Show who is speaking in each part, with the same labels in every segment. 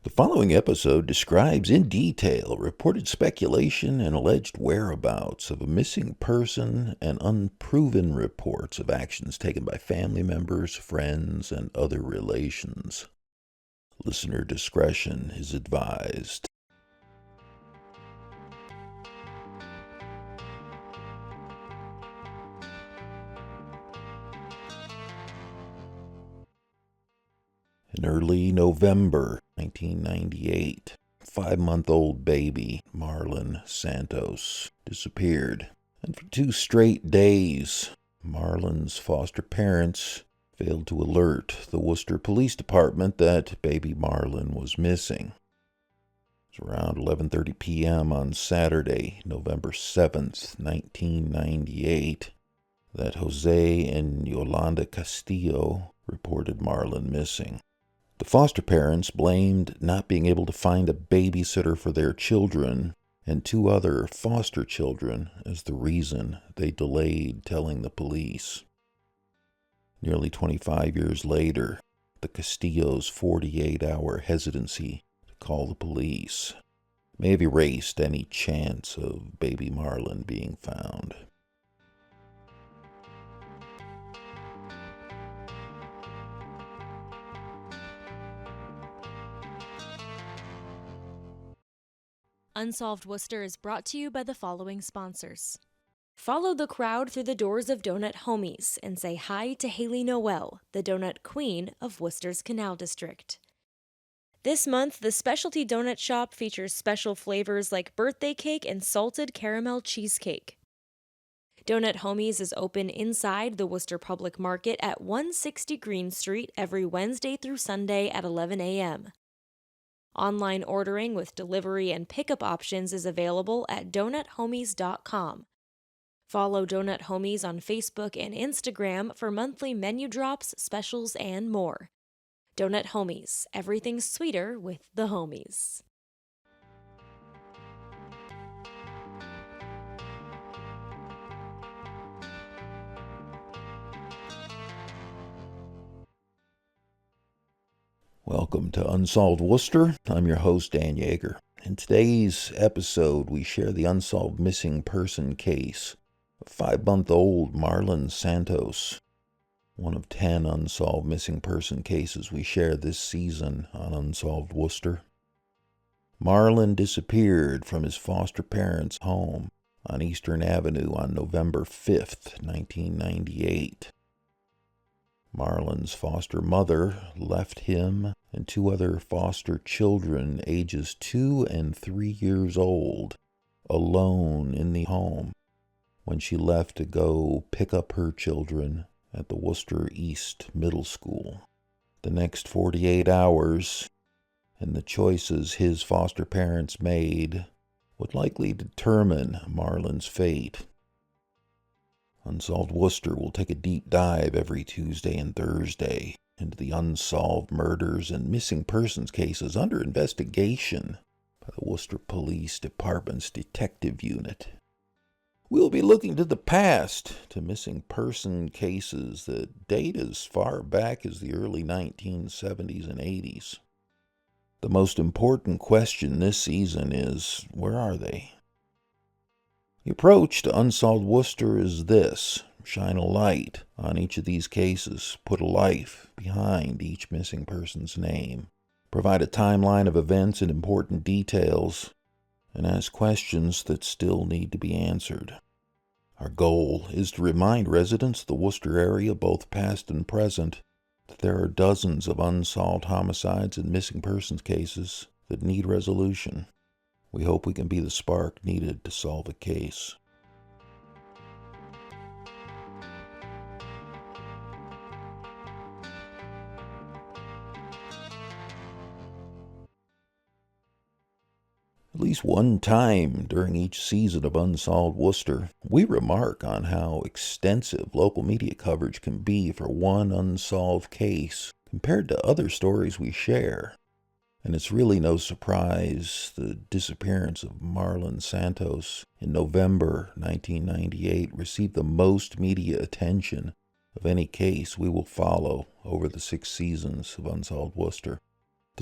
Speaker 1: The following episode describes in detail reported speculation and alleged whereabouts of a missing person and unproven reports of actions taken by family members, friends, and other relations. Listener discretion is advised. In early November 1998, 5-month-old baby Marlon Santos disappeared. And for 2 straight days, Marlon's foster parents failed to alert the Worcester Police Department that baby Marlon was missing. It was around 11:30 p.m. on Saturday, November 7th, 1998, that Jose and Yolanda Castillo reported Marlon missing. The foster parents blamed not being able to find a babysitter for their children and 2 other foster children as the reason they delayed telling the police. Nearly 25 years later, the Castillos' 48-hour hesitancy to call the police may have erased any chance of baby Marlon being found.
Speaker 2: Unsolved Worcester is brought to you by the following sponsors. Follow the crowd through the doors of Donut Homies and say hi to Haley Noel, the donut queen of Worcester's Canal District. This month, the specialty donut shop features special flavors like birthday cake and salted caramel cheesecake. Donut Homies is open inside the Worcester Public Market at 160 Green Street every Wednesday through Sunday at 11 a.m. Online ordering with delivery and pickup options is available at donuthomies.com. Follow Donut Homies on Facebook and Instagram for monthly menu drops, specials, and more. Donut Homies, everything sweeter with the homies.
Speaker 1: Welcome to Unsolved Worcester. I'm your host, Dan Yeager. In today's episode, we share the unsolved missing person case of 5-month-old Marlon Santos, one of 10 unsolved missing person cases we share this season on Unsolved Worcester. Marlon disappeared from his foster parents' home on Eastern Avenue on November 5th, 1998. Marlon's foster mother left him and 2 other foster children, ages 2 and 3 years old, alone in the home when she left to go pick up her children at the Worcester East Middle School. The next 48 hours and the choices his foster parents made would likely determine Marlon's fate. Unsolved Worcester will take a deep dive every Tuesday and Thursday into the unsolved murders and missing persons cases under investigation by the Worcester Police Department's Detective Unit. We'll be looking to the past, to missing person cases that date as far back as the early 1970s and 80s. The most important question this season is, where are they? The approach to Unsolved Worcester is this: shine a light on each of these cases, put a life behind each missing person's name, provide a timeline of events and important details, and ask questions that still need to be answered. Our goal is to remind residents of the Worcester area, both past and present, that there are dozens of unsolved homicides and missing persons cases that need resolution. We hope we can be the spark needed to solve a case. At least one time during each season of Unsolved Worcester, we remark on how extensive local media coverage can be for one unsolved case compared to other stories we share. And it's really no surprise the disappearance of Marlon Santos in November 1998 received the most media attention of any case we will follow over the 6 seasons of Unsolved Worcester.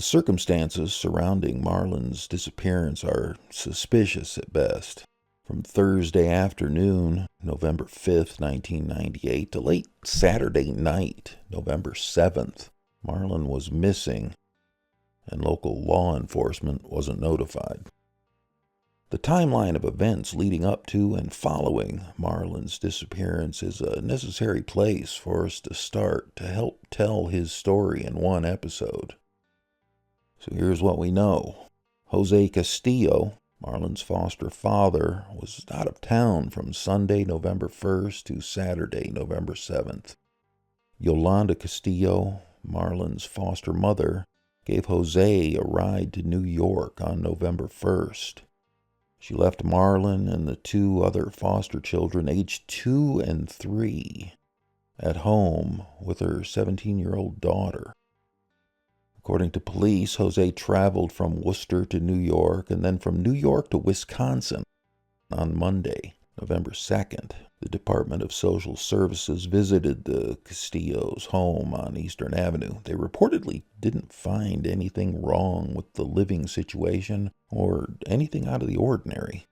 Speaker 1: The circumstances surrounding Marlon's disappearance are suspicious at best. From Thursday afternoon, November 5th, 1998, to late Saturday night, November 7th, Marlon was missing, and local law enforcement wasn't notified. The timeline of events leading up to and following Marlon's disappearance is a necessary place for us to start to help tell his story in one episode. So here's what we know. Jose Castillo, Marlon's foster father, was out of town from Sunday, November 1st to Saturday, November 7th. Yolanda Castillo, Marlon's foster mother, gave Jose a ride to New York on November 1st. She left Marlon and the two other foster children, aged 2 and 3, at home with her 17-year-old daughter. According to police, Jose traveled from Worcester to New York and then from New York to Wisconsin. On Monday, November 2nd, the Department of Social Services visited the Castillo's home on Eastern Avenue. They reportedly didn't find anything wrong with the living situation or anything out of the ordinary.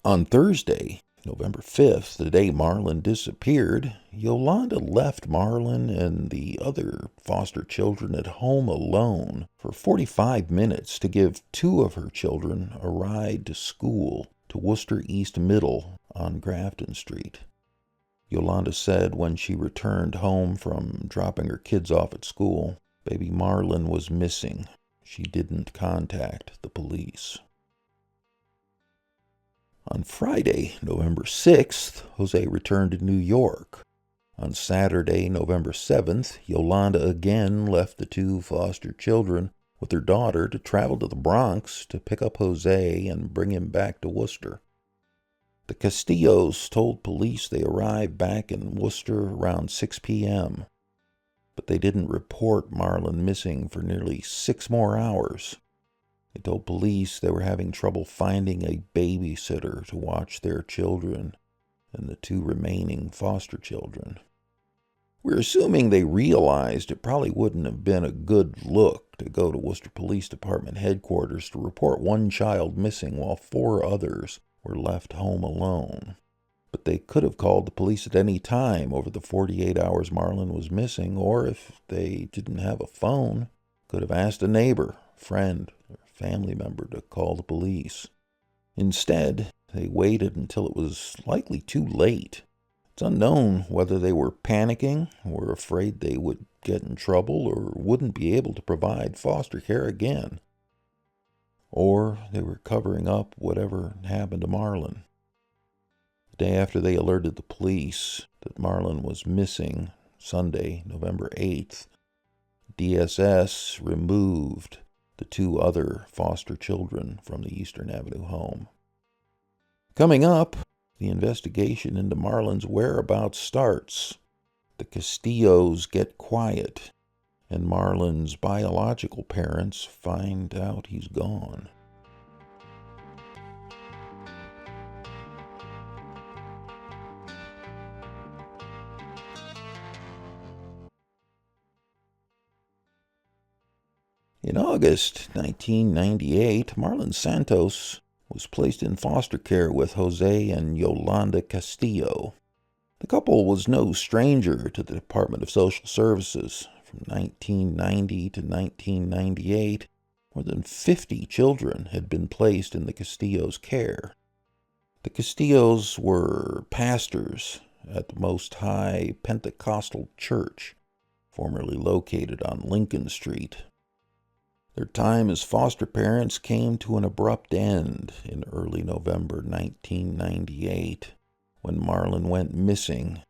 Speaker 1: On Thursday, November 5th, the day Marlon disappeared, Yolanda left Marlon and the other foster children at home alone for 45 minutes to give 2 of her children a ride to school to Worcester East Middle on Grafton Street. Yolanda said when she returned home from dropping her kids off at school, baby Marlon was missing. She didn't contact the police. On Friday, November 6th, Jose returned to New York. On Saturday, November 7th, Yolanda again left the 2 foster children with her daughter to travel to the Bronx to pick up Jose and bring him back to Worcester. The Castillos told police they arrived back in Worcester around 6 p.m., but they didn't report Marlon missing for nearly 6 more hours. They told police they were having trouble finding a babysitter to watch their children and the 2 remaining foster children. We're assuming they realized it probably wouldn't have been a good look to go to Worcester Police Department headquarters to report 1 child missing while 4 others were left home alone. But they could have called the police at any time over the 48 hours Marlon was missing, or if they didn't have a phone, could have asked a neighbor, friend, or family member to call the police. Instead, they waited until it was likely too late. It's unknown whether they were panicking, were afraid they would get in trouble, or wouldn't be able to provide foster care again. Or they were covering up whatever happened to Marlon. The day after they alerted the police that Marlon was missing, Sunday, November 8th, DSS removed the 2 other foster children from the Eastern Avenue home. Coming up, the investigation into Marlon's whereabouts starts. The Castillos get quiet, and Marlon's biological parents find out he's gone. In August 1998, Marlon Santos was placed in foster care with Jose and Yolanda Castillo. The couple was no stranger to the Department of Social Services. From 1990 to 1998, more than 50 children had been placed in the Castillos' care. The Castillos were pastors at the Most High Pentecostal Church, formerly located on Lincoln Street. Their time as foster parents came to an abrupt end in early November 1998 when Marlon went missing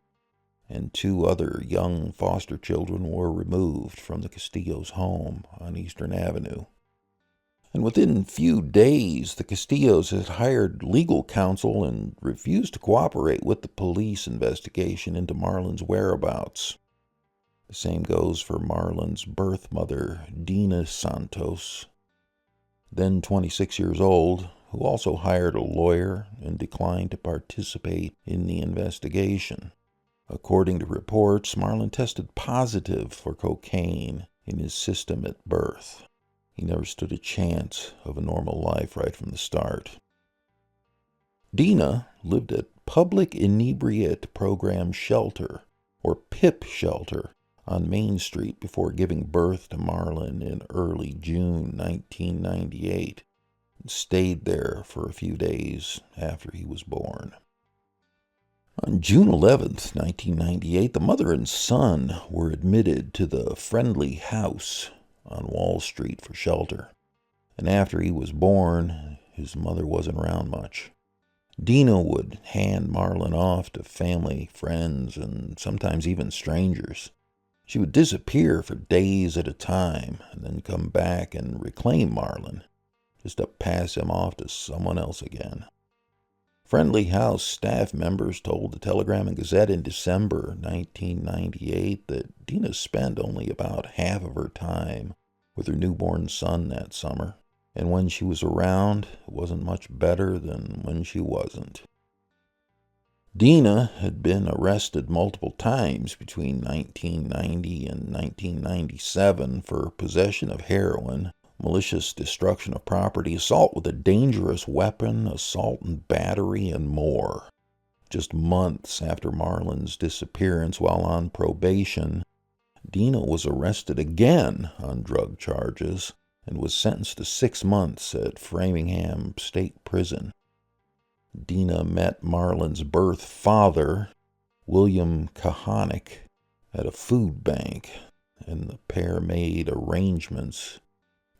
Speaker 1: and 2 other young foster children were removed from the Castillos' home on Eastern Avenue. And within few days, the Castillos had hired legal counsel and refused to cooperate with the police investigation into Marlon's whereabouts. The same goes for Marlon's birth mother, Dina Santos, then 26 years old, who also hired a lawyer and declined to participate in the investigation. According to reports, Marlon tested positive for cocaine in his system at birth. He never stood a chance of a normal life right from the start. Dina lived at Public Inebriate Program Shelter, or PIP Shelter, on Main Street before giving birth to Marlon in early June 1998, and stayed there for a few days after he was born. On June 11th, 1998, the mother and son were admitted to the Friendly House on Wall Street for shelter, and after he was born, his mother wasn't around much. Dina would hand Marlon off to family, friends, and sometimes even strangers. She would disappear for days at a time and then come back and reclaim Marlon, just to pass him off to someone else again. Friendly House staff members told the Telegram and Gazette in December 1998 that Dina spent only about half of her time with her newborn son that summer, and when she was around, it wasn't much better than when she wasn't. Dina had been arrested multiple times between 1990 and 1997 for possession of heroin, malicious destruction of property, assault with a dangerous weapon, assault and battery, and more. Just months after Marlon's disappearance while on probation, Dina was arrested again on drug charges and was sentenced to 6 months at Framingham State Prison. Dina met Marlon's birth father, William Kahanick, at a food bank, and the pair made arrangements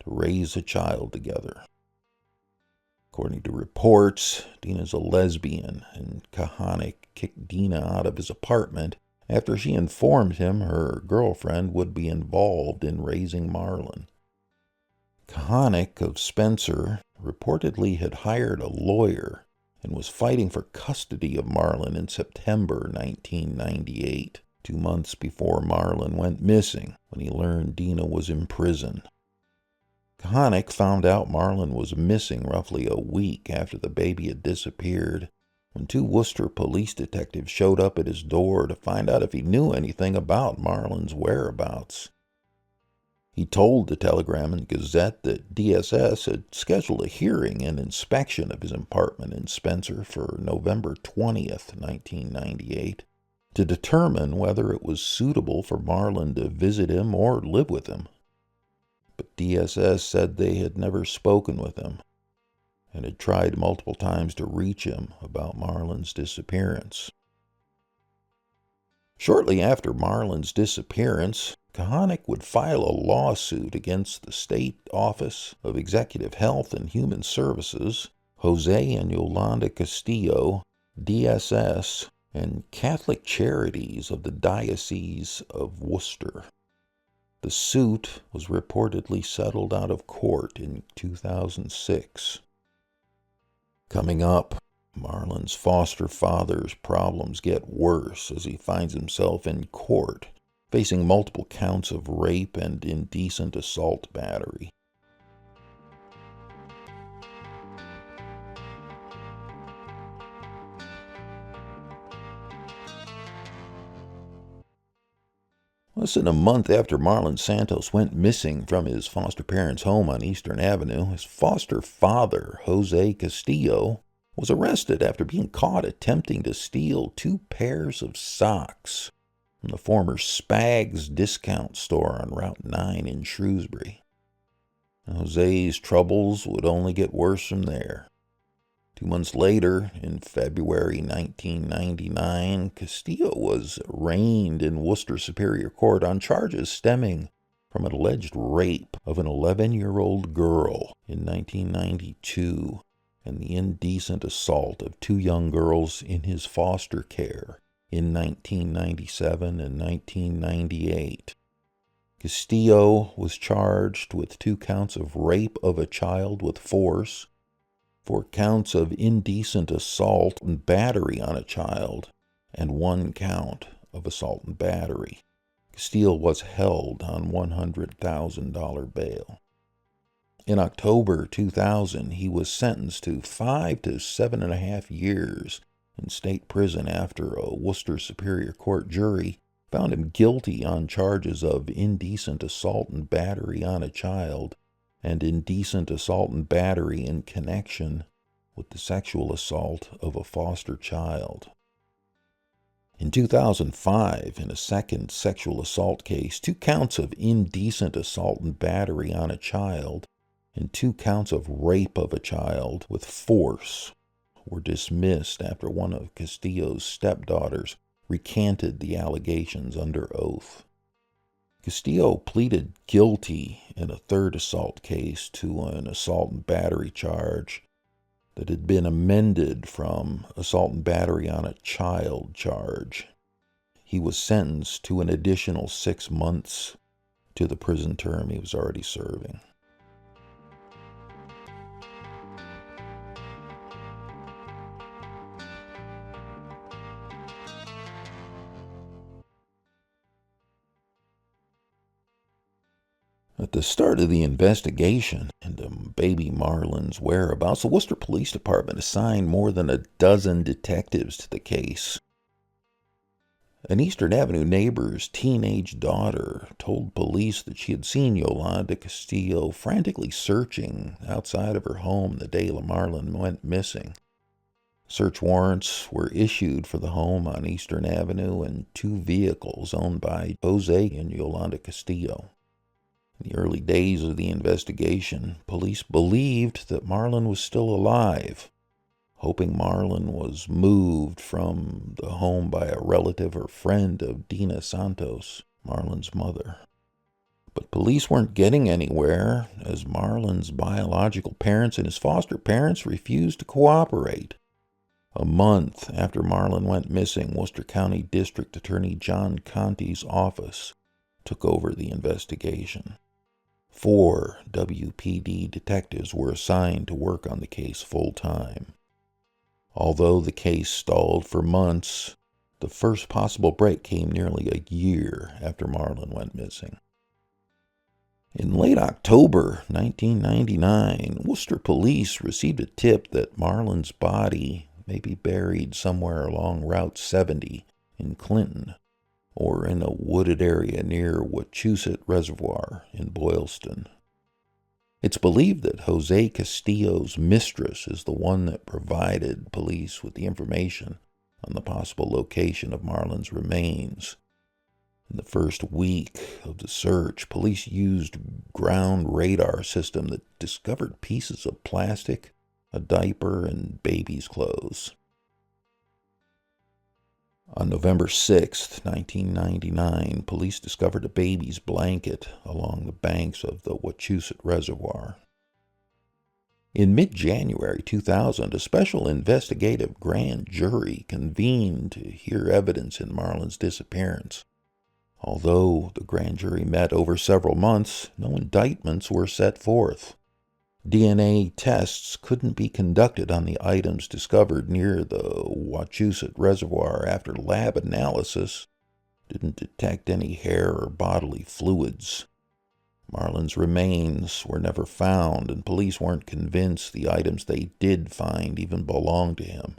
Speaker 1: to raise a child together. According to reports, Dina's a lesbian, and Kahanick kicked Dina out of his apartment after she informed him her girlfriend would be involved in raising Marlon. Kahanick of Spencer reportedly had hired a lawyer and was fighting for custody of Marlon in September 1998, 2 months before Marlon went missing when he learned Dina was in prison. Kahanick found out Marlon was missing roughly a week after the baby had disappeared, when 2 Worcester police detectives showed up at his door to find out if he knew anything about Marlon's whereabouts. He told the Telegram and Gazette that DSS had scheduled a hearing and inspection of his apartment in Spencer for November 20th, 1998, to determine whether it was suitable for Marlon to visit him or live with him. But DSS said they had never spoken with him and had tried multiple times to reach him about Marlon's disappearance. Shortly after Marlon's disappearance, Kahanick would file a lawsuit against the State Office of Executive Health and Human Services, Jose and Yolanda Castillo, DSS, and Catholic Charities of the Diocese of Worcester. The suit was reportedly settled out of court in 2006. Coming up, Marlon's foster father's problems get worse as he finds himself in court, facing multiple counts of rape and indecent assault battery. Less than a month after Marlon Santos went missing from his foster parents' home on Eastern Avenue, his foster father, Jose Castillo, was arrested after being caught attempting to steal 2 pairs of socks from the former Spags discount store on Route 9 in Shrewsbury. Jose's troubles would only get worse from there. 2 months later, in February 1999, Castillo was arraigned in Worcester Superior Court on charges stemming from an alleged rape of an 11-year-old girl in 1992 and the indecent assault of 2 young girls in his foster care in 1997 and 1998. Castillo was charged with 2 counts of rape of a child with force, 4 counts of indecent assault and battery on a child, and 1 count of assault and battery. Castillo was held on $100,000 bail. In October 2000, he was sentenced to 5 to 7.5 years in state prison after a Worcester Superior Court jury found him guilty on charges of indecent assault and battery on a child and indecent assault and battery in connection with the sexual assault of a foster child. In 2005, in a second sexual assault case, 2 counts of indecent assault and battery on a child and 2 counts of rape of a child with force were dismissed after one of Castillo's stepdaughters recanted the allegations under oath. Castillo pleaded guilty in a third assault case to an assault and battery charge that had been amended from assault and battery on a child charge. He was sentenced to an additional 6 months to the prison term he was already serving. At the start of the investigation into baby Marlon's whereabouts, the Worcester Police Department assigned more than a dozen detectives to the case. An Eastern Avenue neighbor's teenage daughter told police that she had seen Yolanda Castillo frantically searching outside of her home the day Marlon went missing. Search warrants were issued for the home on Eastern Avenue and 2 vehicles owned by Jose and Yolanda Castillo. In the early days of the investigation, police believed that Marlon was still alive, hoping Marlon was moved from the home by a relative or friend of Dina Santos, Marlon's mother. But police weren't getting anywhere, as Marlon's biological parents and his foster parents refused to cooperate. A month after Marlon went missing, Worcester County District Attorney John Conti's office took over the investigation. 4 WPD detectives were assigned to work on the case full-time. Although the case stalled for months, the first possible break came nearly a year after Marlon went missing. In late October 1999, Worcester police received a tip that Marlon's body may be buried somewhere along Route 70 in Clinton, or in a wooded area near Wachusett Reservoir in Boylston. It's believed that Jose Castillo's mistress is the one that provided police with the information on the possible location of Marlon's remains. In the first week of the search, police used ground radar system that discovered pieces of plastic, a diaper, and baby's clothes. On November 6, 1999, police discovered a baby's blanket along the banks of the Wachusett Reservoir. In mid-January 2000, a special investigative grand jury convened to hear evidence in Marlon's disappearance. Although the grand jury met over several months, no indictments were set forth. DNA tests couldn't be conducted on the items discovered near the Wachusett Reservoir after lab analysis didn't detect any hair or bodily fluids. Marlon's remains were never found, and police weren't convinced the items they did find even belonged to him.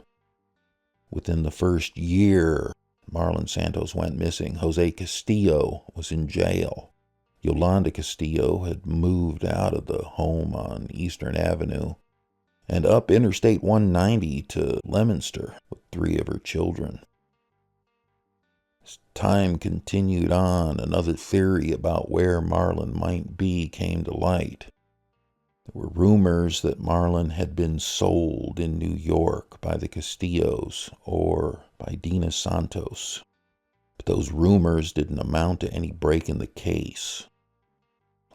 Speaker 1: Within the first year Marlon Santos went missing, Jose Castillo was in jail. Yolanda Castillo had moved out of the home on Eastern Avenue and up Interstate 190 to Leominster with 3 of her children. As time continued on, another theory about where Marlon might be came to light. There were rumors that Marlon had been sold in New York by the Castillos or by Dina Santos. But those rumors didn't amount to any break in the case.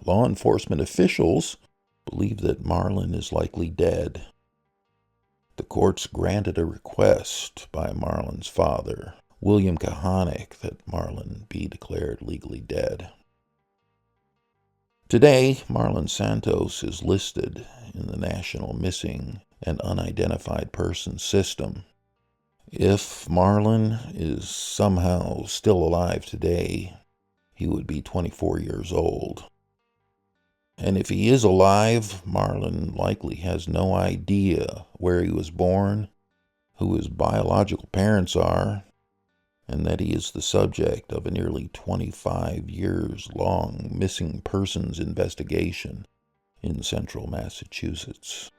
Speaker 1: Law enforcement officials believe that Marlon is likely dead. The courts granted a request by Marlon's father, William Kahanick, that Marlon be declared legally dead. Today, Marlon Santos is listed in the National Missing and Unidentified Persons System. If Marlon is somehow still alive today, he would be 24 years old. And if he is alive, Marlon likely has no idea where he was born, who his biological parents are, and that he is the subject of a nearly 25 years long missing persons investigation in central Massachusetts.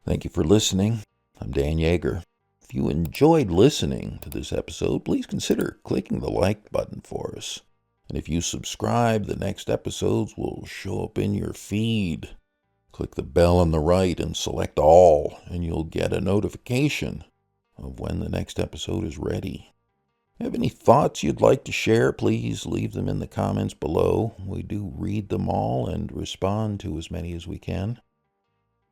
Speaker 1: Thank you for listening. I'm Dan Yeager. If you enjoyed listening to this episode, please consider clicking the like button for us. And if you subscribe, the next episodes will show up in your feed. Click the bell on the right and select all, and you'll get a notification of when the next episode is ready. If you have any thoughts you'd like to share, please leave them in the comments below. We do read them all and respond to as many as we can.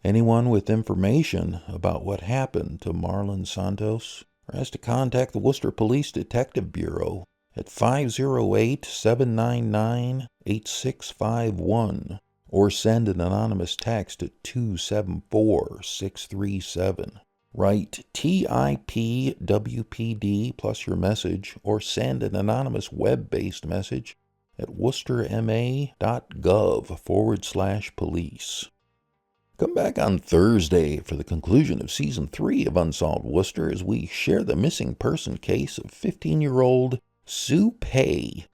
Speaker 1: Anyone with information about what happened to Marlon Santos has to contact the Worcester Police Detective Bureau at 508-799-8651 or send an anonymous text at 274-637. Write TIPWPD plus your message or send an anonymous web-based message at worcesterma.gov/police. Come back on Thursday for the conclusion of Season 3 of Unsolved Worcester as we share the missing person case of 15-year-old Sue Pay,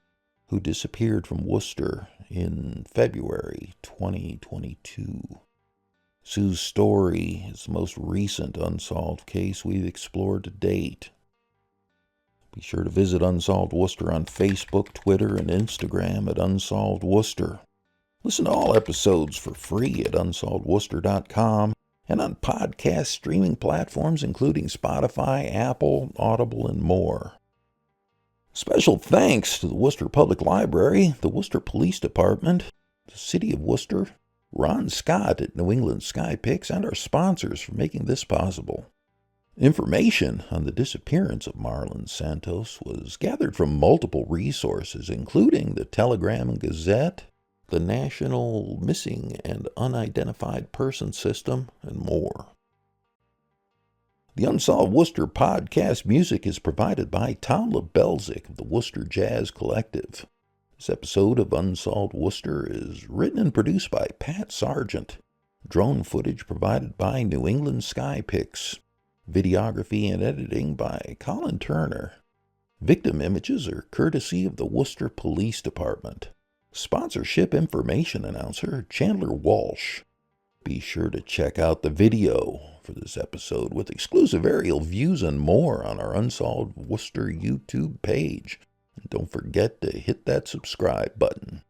Speaker 1: who disappeared from Worcester in February 2022. Sue's story is the most recent unsolved case we've explored to date. Be sure to visit Unsolved Worcester on Facebook, Twitter, and Instagram at Unsolved Worcester. Listen to all episodes for free at unsolvedworcester.com and on podcast streaming platforms including Spotify, Apple, Audible, and more. Special thanks to the Worcester Public Library, the Worcester Police Department, the City of Worcester, Ron Scott at New England Sky Picks, and our sponsors for making this possible. Information on the disappearance of Marlon Santos was gathered from multiple resources, including the Telegram and Gazette, the National Missing and Unidentified Person System, and more. The Unsolved Worcester podcast music is provided by Tom LaBelzik of the Worcester Jazz Collective. This episode of Unsolved Worcester is written and produced by Pat Sargent. Drone footage provided by New England Sky Picks. Videography and editing by Colin Turner. Victim images are courtesy of the Worcester Police Department. Sponsorship information announcer Chandler Walsh. Be sure to check out the video for this episode with exclusive aerial views and more on our Unsolved Worcester YouTube page. And don't forget to hit that subscribe button.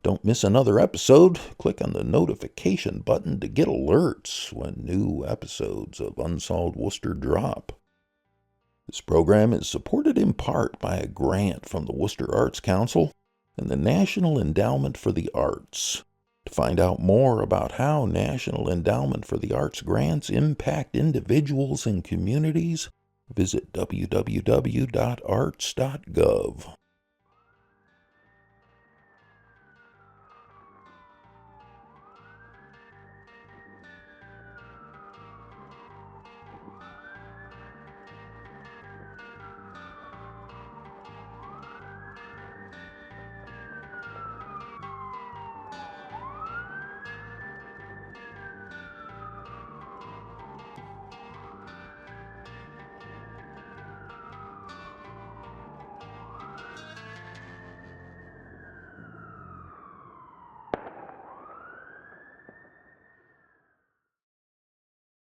Speaker 1: Don't miss another episode. Click on the notification button to get alerts when new episodes of Unsolved Worcester drop. This program is supported in part by a grant from the Worcester Arts Council and the National Endowment for the Arts. To find out more about how National Endowment for the Arts grants impact individuals and communities, visit www.arts.gov.